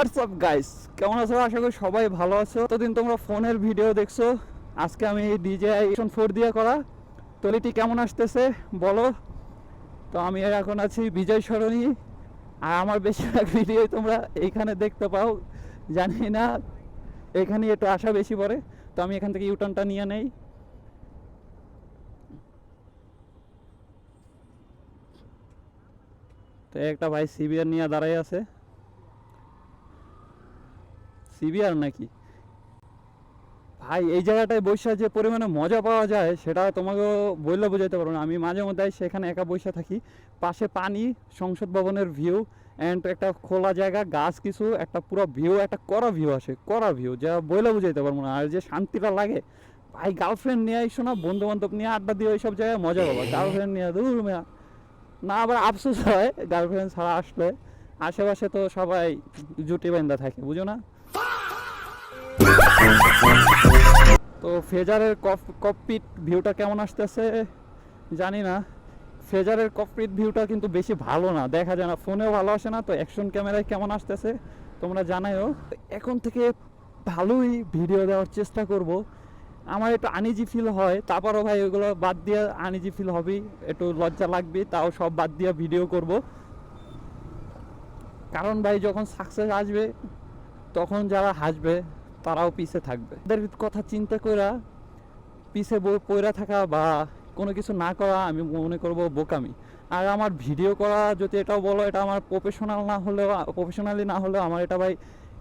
WhatsApp guys, কেমন আছো? আশা করি সবাই ভালো আছো। এতদিন তোমরা ফোনের ভিডিও দেখছো, আজকে আমি DJI Action 4 দিয়ে করা। কোয়ালিটি কেমন আসতেছে বলো। তো আমি এখন আছি বিজয় সরণি, আর আমার বেশিরভাগ ভিডিও তোমরা এইখানে দেখতে পাও। জানি না এখানে একটু আসা বেশি পড়ে, তো আমি এখান থেকে ইউটার্নটা নিয়ে নেই। তো একটা ভাই সিবিআর নিয়ে দাঁড়াই আছে। সিবিআর নাকি ভাই? এই জায়গাটায় বসে যে পরিমাণে মজা পাওয়া যায় সেটা তোমাকে বললে বোঝাতে পারবো না। আমি মাঝে মধ্যে সেখানে একা বসে থাকি, পাশে পানি, সংসদ ভবনের ভিউ, অ্যান্ড একটা খোলা জায়গা, গাছ কিছু, একটা পুরো ভিউ, একটা কড়া ভিউ আসে, কড়া ভিউ যা বইলে বুঝাইতে পারবো না। আর যে শান্তিটা লাগে ভাই, গার্লফ্রেন্ড নিয়ে এসো না, বন্ধু বান্ধব নিয়ে আড্ডা দিয়ে ওইসব জায়গায় মজা পাবো। গার্লফ্রেন্ড নিয়ে দূর মেয়া না, আবার আফসোস হয় গার্লফ্রেন্ড ছাড়া আসলে। আশেপাশে তো সবাই জুটি বান্ধা থাকে, বুঝো না? তো ফেজারের ককপিট ভিউটা কেমন আসতেছে জানি না। ফেজারের ককপিট ভিউটা কিন্তু বেশি ভালো না, দেখা যায় না, ফোনেও ভালো আসে না। তো অ্যাকশন ক্যামেরায় কেমন আসতেছে তোমরা জানাইও। এখন থেকে ভালোই ভিডিও দেওয়ার চেষ্টা করব। আমার একটু আনইজি ফিল হয়, তারপরও ভাই ওইগুলো বাদ দিয়ে, আনইজি ফিল হবেই, একটু লজ্জা লাগবে, তাও সব বাদ দিয়ে ভিডিও করব। কারণ ভাই যখন সাকসেস আসবে তখন যারা হাসবে তারাও পিছে থাকবে। তাদের কথা চিন্তা করে পিছে পইরা থাকা বা কোনো কিছু না করা আমি মনে করব বোকামি। আর আমার ভিডিও করা যদি এটাও বলো, এটা আমার প্রফেশনালি না হলেও আমার এটা ভাই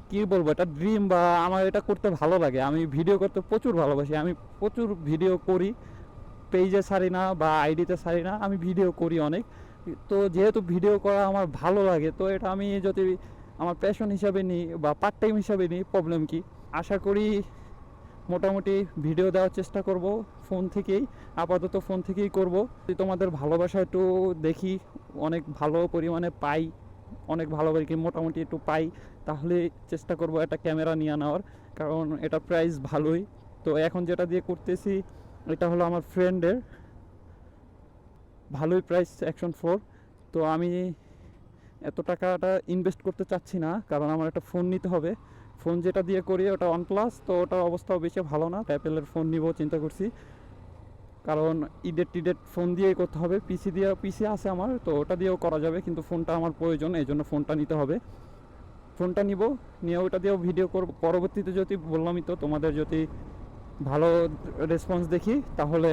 কী বলবো, এটা ড্রিম, বা আমার এটা করতে ভালো লাগে। আমি ভিডিও করতে প্রচুর ভালোবাসি, আমি প্রচুর ভিডিও করি, পেজে ছাড়ি না বা আইডিতে ছাড়ি না, আমি ভিডিও করি অনেক। তো যেহেতু ভিডিও করা আমার ভালো লাগে, তো এটা আমি যদি আমার প্যাশন হিসাবে নিই বা পার্ট টাইম হিসাবে নিই, প্রবলেম কি? আশা করি মোটামুটি ভিডিও দেওয়ার চেষ্টা করব ফোন থেকেই, আপাতত ফোন থেকেই করব। যদি তোমাদের ভালোবাসা একটু দেখি, অনেক ভালো পরিমাণে পাই, অনেক ভালো কি মোটামুটি একটু পাই, তাহলে চেষ্টা করব একটা ক্যামেরা নিয়ে নেওয়ার। কারণ এটা প্রাইস ভালোই। তো এখন যেটা দিয়ে করতেছি এটা হলো আমার ফ্রেন্ডের, ভালোই প্রাইস অ্যাকশন 4। তো আমি এত টাকাটা ইনভেস্ট করতে চাচ্ছি না, কারণ আমার একটা ফোন নিতে হবে। ফোন যেটা দিয়ে করি ওটা OnePlus, তো ওটার অবস্থাও বেশি ভালো না। অ্যাপেলের ফোন নিব চিন্তা করছি, কারণ টিডেট ফোন দিয়েই করতে হবে। পিসি আছে আমার, তো ওটা দিয়েও করা যাবে, কিন্তু ফোনটা আমার প্রয়োজন, এই জন্য ফোনটা নিতে হবে। ফোনটা নিব, নিয়ে ওটা দিয়েও ভিডিও করব পরবর্তীতে। যদি বললামই তো, তোমাদের যদি ভালো রেসপন্স দেখি তাহলে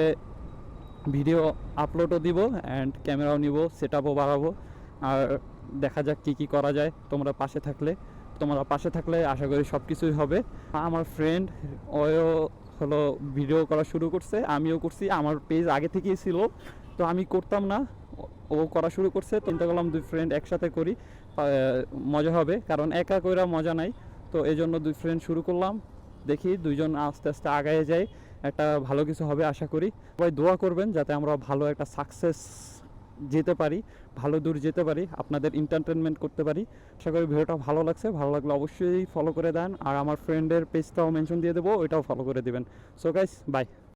ভিডিও আপলোডও দিব, অ্যান্ড ক্যামেরাও নিব, সেট আপও বাড়াবো। আর দেখা যাক কী কী করা যায়। তোমরা পাশে থাকলে আশা করি সব কিছুই হবে। আমার ফ্রেন্ড ওও হলো ভিডিও করা শুরু করছে, আমিও করছি। আমার পেজ আগে থেকেই ছিল, তো আমি করতাম না, ও করা শুরু করছে। চিন্তা করলাম দুই ফ্রেন্ড একসাথে করি, মজা হবে, কারণ একা কইরা মজা নাই। তো এই জন্য দুই ফ্রেন্ড শুরু করলাম, দেখি দুইজন আস্তে আস্তে আগায় যাই, একটা ভালো কিছু হবে আশা করি। সবাই দোয়া করবেন যাতে আমরা ভালো একটা সাকসেস যেতে পারি, ভালো দূর যেতে পারি, আপনাদের এন্টারটেনমেন্ট করতে পারি। আশা করি ভিডিওটা ভালো লাগছে, ভালো লাগলে অবশ্যই ফলো করে দেন। আর আমার ফ্রেন্ডের পেজটাও মেনশন দিয়ে দেবো, ওইটাও ফলো করে দিবেন। So guys, by.